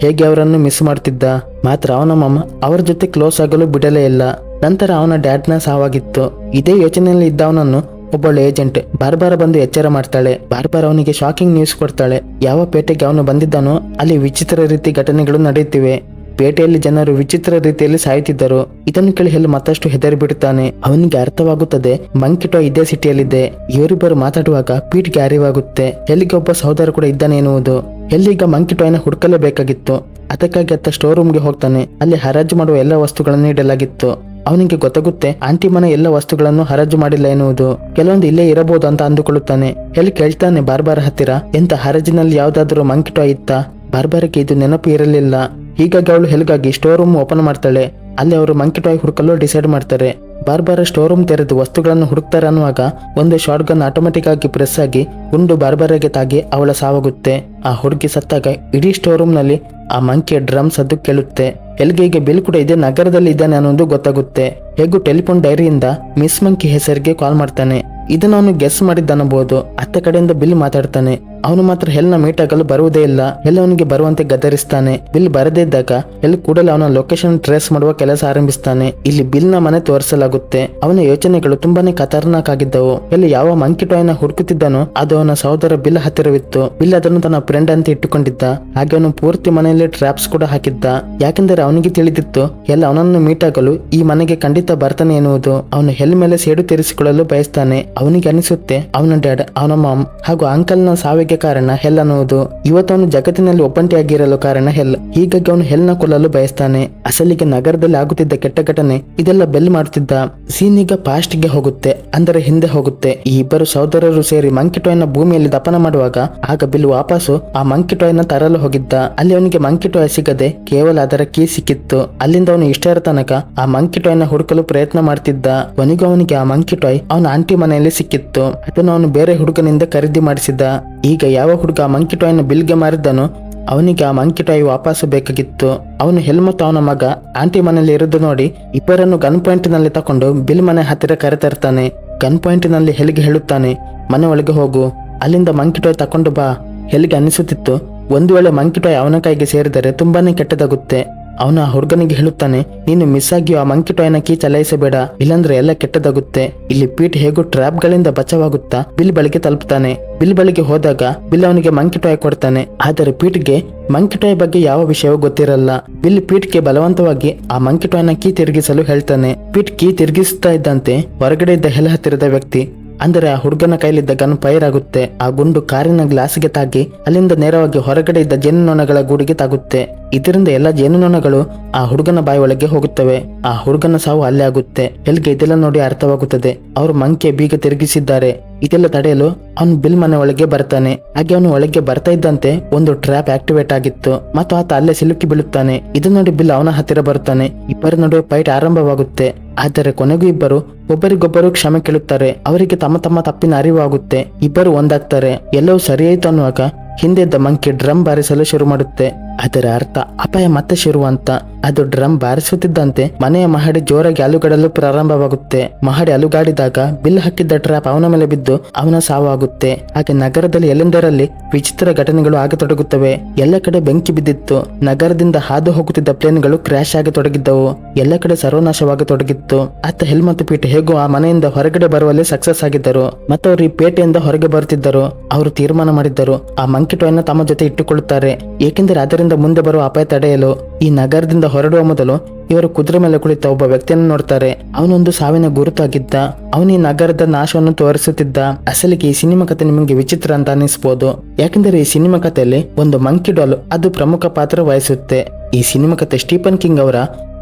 Speaker 1: ಹೇಗೆ ಅವರನ್ನು ಮಿಸ್ ಮಾಡ್ತಿದ್ದ. ಮಾತ್ರ ಅವನ ಮಾಮ ಅವರ ಜೊತೆ ಕ್ಲೋಸ್ ಆಗಲು ಬಿಡಲೇ ಇಲ್ಲ. ನಂತರ ಅವನ ಡ್ಯಾಡ್ನ ಸಾವಾಗಿತ್ತು. ಇದೇ ಯೋಚನೆಯಲ್ಲಿ ಇದ್ದ ಅವನನ್ನು ಒಬ್ಬಳು ಏಜೆಂಟ್ ಬಾರ್ಬಾರ ಬಂದು ಎಚ್ಚರ ಮಾಡ್ತಾಳೆ. ಬಾರ್ಬಾರ ಅವನಿಗೆ ಶಾಕಿಂಗ್ ನ್ಯೂಸ್ ಕೊಡ್ತಾಳೆ. ಯಾವ ಪೇಟೆಗೆ ಅವನು ಬಂದಿದ್ದಾನೋ ಅಲ್ಲಿ ವಿಚಿತ್ರ ರೀತಿ ಘಟನೆಗಳು ನಡೆಯುತ್ತಿವೆ. ಪೇಟೆಯಲ್ಲಿ ಜನರು ವಿಚಿತ್ರ ರೀತಿಯಲ್ಲಿ ಸಾಯುತ್ತಿದ್ದರು. ಇದನ್ನು ಕೇಳಿ ಹೆಲ್ ಮತ್ತಷ್ಟು ಹೆದರಿ ಬಿಡುತ್ತಾನೆ. ಅವನಿಗೆ ಅರ್ಥವಾಗುತ್ತದೆ ಮಂಕಿ ಟಾಯ್ ಇದೇ ಸಿಟಿಯಲ್ಲಿದೆ. ಇವರಿಬ್ಬರು ಮಾತಾಡುವಾಗ ಪೀಟ್ಗೆ ಅರಿವಾಗುತ್ತೆ ಹೆಲ್ಗೆ ಒಬ್ಬ ಸಹೋದರ ಕೂಡ ಇದ್ದಾನೆ ಎನ್ನುವುದು. ಹೆಲ್ಲೀಗ ಮಂಕಿ ಟಾಯ್ನ ಹುಡುಕಲೇಬೇಕಾಗಿತ್ತು. ಅದಕ್ಕಾಗಿ ಅತ್ತ ಸ್ಟೋರ್ ರೂಮ್ಗೆ ಹೋಗ್ತಾನೆ. ಅಲ್ಲಿ ಹರಾಜು ಮಾಡುವ ಎಲ್ಲ ವಸ್ತುಗಳನ್ನು ಇಡಲಾಗಿತ್ತು. ಅವನಿಗೆ ಗೊತ್ತಾಗುತ್ತೆ ಆಂಟಿ ಮನೆ ಎಲ್ಲ ವಸ್ತುಗಳನ್ನು ಹರಾಜು ಮಾಡಿಲ್ಲ ಎನ್ನುವುದು. ಕೆಲವೊಂದು ಇಲ್ಲೇ ಇರಬಹುದು ಅಂತ ಅಂದುಕೊಳ್ಳುತ್ತಾನೆ. ಹೆಲ್ ಕೇಳ್ತಾನೆ ಬಾರ್ಬಾರ ಹತ್ತಿರ, ಎಂತ ಹರಾಜಿನಲ್ಲಿ ಯಾವ್ದಾದ್ರು ಮಂಕಿ ಟಾಯ್ ಇತ್ತಾ? ಬಾರ್ಬಾರಕ್ಕೆ ಇದು ನೆನಪು ಇರಲಿಲ್ಲ. ಹೀಗಾಗಿ ಅವಳು ಹೆಲ್ಗಾಗಿ ಸ್ಟೋರ್ ರೂಮ್ ಓಪನ್ ಮಾಡ್ತಾಳೆ. ಅಲ್ಲಿ ಅವರು ಮಂಕಿ ಟಾಯ್ ಹುಡುಕಲು ಡಿಸೈಡ್ ಮಾಡ್ತಾರೆ. ಬಾರ್ಬಾರ ಸ್ಟೋರ್ ರೂಮ್ ತೆರೆದು ವಸ್ತುಗಳನ್ನು ಹುಡುಕ್ತಾರೆ ಅನ್ನುವಾಗ ಒಂದು ಶಾರ್ಟ್ ಗನ್ ಆಟೋಮೆಟಿಕ್ ಆಗಿ ಪ್ರೆಸ್ ಆಗಿ ಗುಂಡು ಬಾರ್ಬಾರಿಗೆ ತಾಗಿ ಅವಳ ಸಾವಾಗುತ್ತೆ. ಆ ಹುಡುಗಿ ಸತ್ತಾಗ ಇಡೀ ಸ್ಟೋರ್ ರೂಮ್ ನಲ್ಲಿ ಆ ಮಂಕಿಯ ಡ್ರಮ್ ಸದ್ದು ಕೇಳುತ್ತೆ. ಹೆಲ್ಗೆ ಬಿಲ್ ಕೂಡ ಇದೇ ನಗರದಲ್ಲಿ ಇದ್ದಾನೆ ಅನ್ನೋದು ಗೊತ್ತಾಗುತ್ತೆ. ಹೇಗೂ ಟೆಲಿಫೋನ್ ಡೈರಿಯಿಂದ ಮಿಸ್ ಮಂಕಿ ಹೆಸರಿಗೆ ಕಾಲ್ ಮಾಡ್ತಾನೆ. ಇದನ್ನು ಅವನು ಗೆಸ್ ಮಾಡಿದ್ದನ್ನಬಹುದು. ಅತ್ತ ಕಡೆಯಿಂದ ಬಿಲ್ ಮಾತಾಡ್ತಾನೆ. ಅವನು ಮಾತ್ರ ಹೆಲ್ನ ಮೀಟ್ ಆಗಲು ಬರುವುದೇ ಇಲ್ಲ. ಹೆಲ್ ಅವನಿಗೆ ಬರುವಂತೆ ಗದರಿಸ್ತಾನೆ. ಬಿಲ್ ಬರದೇ ಇದ್ದಾಗ ಹೆಲ್ ಕೂಡಲೇ ಅವನ ಲೊಕೇಶನ್ ಟ್ರೇಸ್ ಮಾಡುವ ಕೆಲಸ ಆರಂಭಿಸ್ತಾನೆ. ಇಲ್ಲಿ ಬಿಲ್ ನ ಮನೆ ತೋರಿಸಲಾಗುತ್ತೆ. ಅವನ ಯೋಚನೆಗಳು ತುಂಬಾನೇ ಖತರ್ನಾಕ್ ಆಗಿದ್ದವು. ಹೆಲ್ ಯಾವ ಮಂಕಿ ಟಾಯ್ ನ ಹುಡುಕುತ್ತಿದ್ದನೋ ಅದು ಅವನ ಸಹೋದರ ಬಿಲ್ ಹತ್ತಿರವಿತ್ತು. ಬಿಲ್ ಅದನ್ನು ತನ್ನ ಫ್ರೆಂಡ್ ಅಂತ ಇಟ್ಟುಕೊಂಡಿದ್ದ. ಹಾಗೆ ಅವನು ಪೂರ್ತಿ ಮನೆಯಲ್ಲಿ ಟ್ರಾಪ್ಸ್ ಕೂಡ ಹಾಕಿದ್ದ. ಯಾಕೆಂದರೆ ಅವನಿಗೆ ತಿಳಿದಿತ್ತು ಹೆಲ್ ಅವನನ್ನು ಮೀಟ್ ಆಗಲು ಈ ಮನೆಗೆ ಖಂಡಿತ ಬರ್ತಾನೆ ಎನ್ನುವುದು. ಅವನು ಹೆಲ್ ಮೇಲೆ ಸೇಡು ತೀರಿಸಿಕೊಳ್ಳಲು ಬಯಸ್ತಾನೆ. ಅವನಿಗೆ ಅನಿಸುತ್ತೆ ಅವನ ಡ್ಯಾಡ್, ಅವನ ಮಾಮ್ ಹಾಗೂ ಅಂಕಲ್ ನ ಸಾವಿಗೆ ಕಾರಣ ಹೆಲ್ ಅನ್ನುವುದು. ಇವತ್ತು ಅವನು ಜಗತ್ತಿನಲ್ಲಿ ಒಬ್ಬಂಟಿಯಾಗಿರಲು ಕಾರಣ ಹೆಲ್. ಹೀಗಾಗಿ ಅವನು ಹೆಲ್ ನ ಕೊಲ್ಲಲು ಬಯಸ್ತಾನೆ. ಅಸಲಿಗೆ ನಗರದಲ್ಲಿ ಆಗುತ್ತಿದ್ದ ಕೆಟ್ಟ ಘಟನೆ ಇದೆಲ್ಲ ಬೆಲ್ ಮಾಡುತ್ತಿದ್ದ. ಸೀನ್ ಈಗ ಪಾಸ್ಟ್ ಗೆ ಹೋಗುತ್ತೆ, ಅಂದರೆ ಹಿಂದೆ ಹೋಗುತ್ತೆ. ಈ ಇಬ್ಬರು ಸಹೋದರರು ಸೇರಿ ಮಂಕಿ ಟಾಯ್ ನ ಭೂಮಿಯಲ್ಲಿ ದಫನ ಮಾಡುವಾಗ ಆಗ ಬಿಲ್ ವಾಪಸ್ಸು ಆ ಮಂಕಿ ಟಾಯ್ ನ ತರಲು ಹೋಗಿದ್ದ. ಅಲ್ಲಿ ಅವನಿಗೆ ಮಂಕಿ ಟಾಯ್ ಸಿಗದೆ ಕೇವಲ ಅದರ ಕೀ ಸಿಕ್ಕಿತ್ತು. ಅಲ್ಲಿಂದ ಅವನು ಇಷ್ಟರ ತನಕ ಆ ಮಂಕಿ ಟಾಯ್ ನ ಹುಡುಕಲು ಪ್ರಯತ್ನ ಮಾಡ್ತಿದ್ದ. ಕೊನೆಗೂ ಅವನಿಗೆ ಆ ಮಂಕಿ ಟಾಯ್ ಅವನ ಆಂಟಿ ಮನೆಯಲ್ಲಿ ಸಿಕ್ಕಿತ್ತು. ಅದನ್ನು ಅವನು ಬೇರೆ ಹುಡುಗನಿಂದ ಖರೀದಿ ಮಾಡಿಸಿದ. ಈಗ ಯಾವ ಹುಡುಗ ಆ ಮಂಕಿ ಟಾಯ್ ನ ಬಿಲ್ಗೆ ಮಾರಿದ್ದನೋ ಅವನಿಗೆ ಆ ಮಂಕಿ ಟಾಯ್ ವಾಪಸ್ಸು ಬೇಕಾಗಿತ್ತು. ಅವನು ಹೆಲ್ ಮತ್ತು ಅವನ ಮಗ ಆಂಟಿ ಮನೆಯಲ್ಲಿ ಇರೋದು ನೋಡಿ ಇಬ್ಬರನ್ನು ಗನ್ ಪಾಯಿಂಟ್ ನಲ್ಲಿ ತಕೊಂಡು ಬಿಲ್ ಮನೆ ಹತ್ತಿರ ಕರೆತರ್ತಾನೆ. ಗನ್ ಪಾಯಿಂಟ್ ನಲ್ಲಿ ಹೆಲ್ಗೆ ಹೇಳುತ್ತಾನೆ, ಮನೆ ಒಳಗೆ ಹೋಗು, ಅಲ್ಲಿಂದ ಮಂಕಿ ಟಾಯ್ ತಕೊಂಡು ಬಾ. ಹೆಲ್ಗೆ ಅನಿಸುತ್ತಿತ್ತು ಒಂದು ವೇಳೆ ಮಂಕಿ ಟಾಯ್ ಅವನ ಕೈಗೆ ಸೇರಿದರೆ ತುಂಬಾನೇ ಕೆಟ್ಟದಾಗುತ್ತೆ. ಅವನು ಆ ಹುಡುಗನಿಗೆ ಹೇಳುತ್ತಾನೆ, ನೀನು ಮಿಸ್ ಆಗಿಯೋ ಆ ಮಂಕಿ ಟಾಯ್ನ ಕೀ ಚಲಾಯಿಸಬೇಡ, ಇಲ್ಲಾಂದ್ರೆ ಎಲ್ಲ ಕೆಟ್ಟದಾಗುತ್ತೆ. ಇಲ್ಲಿ ಪೀಟ್ ಹೇಗೂ ಟ್ರ್ಯಾಪ್ ಗಳಿಂದ ಬಚಾವಾಗುತ್ತಾ ಬಿಲ್ ಬಳಿಗೆ ತಲುಪ್ತಾನೆ. ಬಿಲ್ ಬಳಿಗೆ ಹೋದಾಗ ಬಿಲ್ ಅವನಿಗೆ ಮಂಕಿ ಟಾಯ್ ಕೊಡ್ತಾನೆ. ಆದರೆ ಪೀಟ್ಗೆ ಮಂಕಿ ಟಾಯ್ ಬಗ್ಗೆ ಯಾವ ವಿಷಯವೂ ಗೊತ್ತಿರಲ್ಲ. ಬಿಲ್ ಪೀಟ್ಗೆ ಬಲವಂತವಾಗಿ ಆ ಮಂಕಿ ಟಾಯ್ನ ಕೀ ತಿರುಗಿಸಲು ಹೇಳ್ತಾನೆ. ಪೀಟ್ ಕೀ ತಿರುಗಿಸುತ್ತಾ ಇದ್ದಂತೆ ಹೊರಗಡೆ ಇದ್ದ ಹೆಲ್ ಹತ್ತಿರದ ವ್ಯಕ್ತಿ ಅಂದರೆ ಆ ಹುಡುಗನ ಕೈಲಿದ್ದ ಗನ್ ಫೈರ್ ಆಗುತ್ತೆ. ಆ ಗುಂಡು ಕಾರಿನ ಗ್ಲಾಸ್ಗೆ ತಾಗಿ ಅಲ್ಲಿಂದ ನೇರವಾಗಿ ಹೊರಗಡೆ ಇದ್ದ ಜೇನುನೊಣಗಳ ಗೂಡಿಗೆ ತಾಗುತ್ತೆ. ಇದರಿಂದ ಎಲ್ಲ ಜೇನುನೊಣಗಳು ಆ ಹುಡುಗನ ಬಾಯಿ ಒಳಗೆ ಹೋಗುತ್ತವೆ. ಆ ಹುಡುಗನ ಸಾವು ಅಲ್ಲೇ ಆಗುತ್ತೆ. ಹೆಲ್ಗೆ ಇದೆಲ್ಲ ನೋಡಿ ಅರ್ಥವಾಗುತ್ತದೆ, ಅವರು ಮಂಕಿಯ ಬೀಗ ತಿರುಗಿಸಿದ್ದಾರೆ. ಇದೆಲ್ಲ ತಡೆಯಲು ಅವನು ಬಿಲ್ ಮನೆ ಒಳಗೆ ಬರ್ತಾನೆ. ಹಾಗೆ ಅವನು ಒಳಗೆ ಬರ್ತಾ ಇದ್ದಂತೆ ಒಂದು ಟ್ರ್ಯಾಪ್ ಆಕ್ಟಿವೇಟ್ ಆಗಿತ್ತು ಮತ್ತು ಆತ ಅಲ್ಲೇ ಸಿಲುಕಿ ಬೀಳುತ್ತಾನೆ. ಇದನ್ನ ನೋಡಿ ಬಿಲ್ ಅವನ ಹತ್ತಿರ ಬರುತ್ತಾನೆ. ಇಬ್ಬರ ನಡುವೆ ಫೈಟ್ ಆರಂಭವಾಗುತ್ತೆ. ಆದರೆ ಕೊನೆಗೂ ಇಬ್ಬರು ಒಬ್ಬರಿಗೊಬ್ಬರು ಕ್ಷಮೆ ಕೇಳುತ್ತಾರೆ. ಅವರಿಗೆ ತಮ್ಮ ತಮ್ಮ ತಪ್ಪಿನ ಅರಿವು ಆಗುತ್ತೆ. ಇಬ್ಬರು ಒಂದಾಗ್ತಾರೆ. ಎಲ್ಲವೂ ಸರಿಯಾಯಿತು ಅನ್ನುವಾಗ ಹಿಂದೆ ಇದ್ದ ಮಂಕಿ ಡ್ರಮ್ ಬಾರಿಸಲು ಶುರು ಮಾಡುತ್ತೆ. ಅದರ ಅರ್ಥ ಅಪಾಯ ಮತ್ತೆ ಶುರು ಅಂತ. ಅದು ಡ್ರಮ್ ಬಾರಿಸುತ್ತಿದ್ದಂತೆ ಮನೆಯ ಮಹಡಿ ಜೋರಾಗಿ ಅಲುಗಾಡಲು ಪ್ರಾರಂಭವಾಗುತ್ತೆ. ಮಹಡಿ ಅಲುಗಾಡಿದಾಗ ಬಿಲ್ ಹಾಕಿದ್ದ ಟ್ರ್ಯಾಪ್ ಅವನ ಮೇಲೆ ಬಿದ್ದು ಅವನ ಸಾವಾಗುತ್ತೆ. ಹಾಗೆ ನಗರದಲ್ಲಿ ಎಲ್ಲೆಂದರಲ್ಲಿ ವಿಚಿತ್ರ ಘಟನೆಗಳು ಆಗತೊಡಗುತ್ತವೆ. ಎಲ್ಲ ಕಡೆ ಬೆಂಕಿ ಬಿದ್ದಿತ್ತು. ನಗರದಿಂದ ಹಾದು ಹೋಗುತ್ತಿದ್ದ ಪ್ಲೇನ್ಗಳು ಕ್ರ್ಯಾಶ್ ಆಗತೊಡಗಿದ್ದವು. ಎಲ್ಲ ಕಡೆ ಸರ್ವನಾಶವಾಗತೊಡಗಿತ್ತು. ಆತ ಹೆಲ್ ಮತ್ತು ಪೀಟ್ ಹೇಗೂ ಆ ಮನೆಯಿಂದ ಹೊರಗಡೆ ಬರುವಲ್ಲಿ ಸಕ್ಸಸ್ ಆಗಿದ್ದರು ಮತ್ತು ಅವರು ಈ ಪೇಟೆಯಿಂದ ಹೊರಗೆ ಬರುತ್ತಿದ್ದರು. ಅವರು ತೀರ್ಮಾನ ಮಾಡಿದ್ದರು ಆ ಮಂಕಿ ಟಾಯ್ನ ತಮ್ಮ ಜೊತೆ ಇಟ್ಟುಕೊಳ್ಳುತ್ತಾರೆ, ಏಕೆಂದರೆ ಅದರಿಂದ ಮುಂದೆ ಬರುವ ಅಪಾಯ ತಡೆಯಲು. ಈ ನಗರದಿಂದ ಹೊರಡುವ ಮೊದಲು ಇವರು ಕುದುರೆ ಮೇಲೆ ಕುಳಿತ ಒಬ್ಬ ವ್ಯಕ್ತಿಯನ್ನು ನೋಡ್ತಾರೆ. ಅವನೊಂದು ಸಾವಿನ ಗುರುತಾಗಿದ್ದ. ಅವನು ಈ ನಗರದ ನಾಶವನ್ನು ತೋರಿಸುತ್ತಿದ್ದ. ಅಸಲಿಗೆ ಈ ಸಿನಿಮಾ ಕಥೆ ನಿಮಗೆ ವಿಚಿತ್ರ ಅಂತ ಅನಿಸಬಹುದು, ಯಾಕೆಂದರೆ ಈ ಸಿನಿಮಾ ಕಥೆಯಲ್ಲಿ ಒಂದು ಮಂಕಿ ಡಾಲ್ ಅದು ಪ್ರಮುಖ ಪಾತ್ರ ವಹಿಸುತ್ತೆ. ಈ ಸಿನಿಮಾ ಕಥೆ ಸ್ಟೀಫನ್ ಕಿಂಗ್ ಅವರ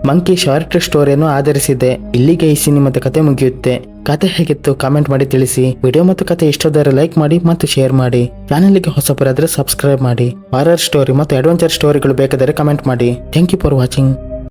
Speaker 1: ಮಂಕಿ ಶಾರ್ಟ್ ಸ್ಟೋರಿಯನ್ನು ಆಧರಿಸಿದೆ. ಇಲ್ಲಿಗೆ ಈ ಸಿನಿಮಾದ ಕತೆ ಮುಗಿಯುತ್ತೆ. ಕತೆ ಹೇಗಿತ್ತು ಕಾಮೆಂಟ್ ಮಾಡಿ ತಿಳಿಸಿ. ವಿಡಿಯೋ ಮತ್ತು ಕತೆ ಇಷ್ಟವಾದರೆ ಲೈಕ್ ಮಾಡಿ ಮತ್ತು ಶೇರ್ ಮಾಡಿ. ಚಾನೆಲ್ಗೆ ಹೊಸಬರಾದ್ರೆ ಸಬ್ಸ್ಕ್ರೈಬ್ ಮಾಡಿ. ಹಾರರ್ ಸ್ಟೋರಿ ಮತ್ತು ಅಡ್ವೆಂಚರ್ ಸ್ಟೋರಿಗಳು ಬೇಕಾದರೆ ಕಮೆಂಟ್ ಮಾಡಿ. Thank you for watching.